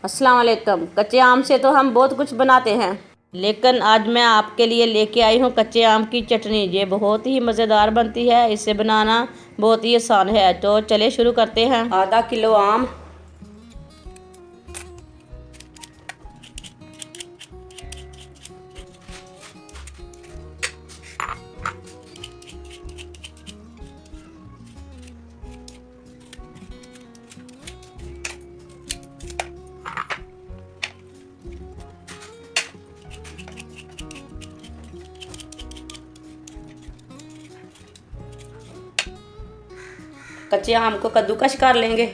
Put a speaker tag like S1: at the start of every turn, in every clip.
S1: अस्सलाम वालेकुम। कच्चे आम से तो हम बहुत कुछ बनाते हैं, लेकिन आज मैं आपके लिए लेके आई हूँ कच्चे आम की चटनी। ये बहुत ही मज़ेदार बनती है, इसे बनाना बहुत ही आसान है। तो चले शुरू करते हैं। आधा किलो आम, कच्चे आम को कद्दूकस कर लेंगे।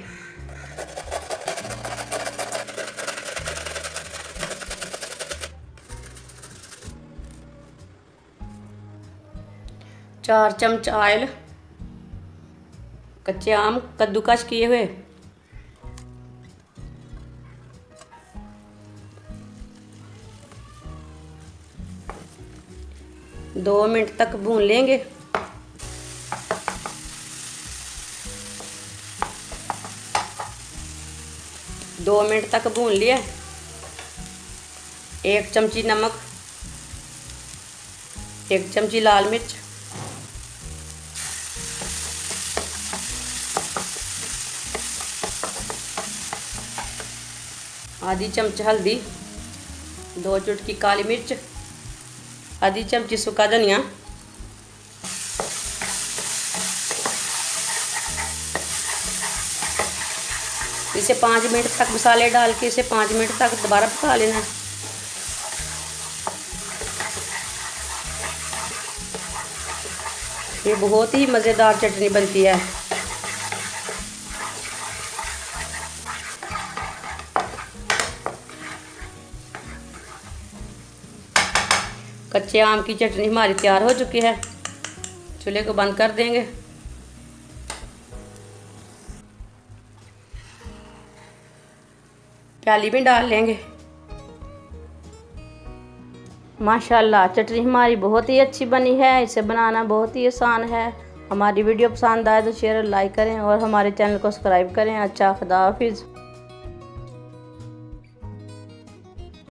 S1: चार चम्मच ऑयल, कच्चे आम कद्दूकस किए हुए, दो मिनट तक भून लेंगे। दो मिनट तक भून लिया। एक चमची नमक, एक चमची लाल मिर्च, आधी चमच हल्दी, दो चुटकी काली मिर्च, आधी चमची सूखा धनिया, इसे 5 मिनट तक मसाले डाल के इसे 5 मिनट तक दोबारा पका लेना है। ये बहुत ही मज़ेदार चटनी बनती है। कच्चे आम की चटनी हमारी तैयार हो चुकी है। चूल्हे को बंद कर देंगे। प्याली में डाल लेंगे। माशाल्लाह चटनी हमारी बहुत ही अच्छी बनी है। इसे बनाना बहुत ही आसान है। हमारी वीडियो पसंद आए तो शेयर और लाइक करें और हमारे चैनल को सब्सक्राइब करें। अच्छा, खुदा हाफिज़।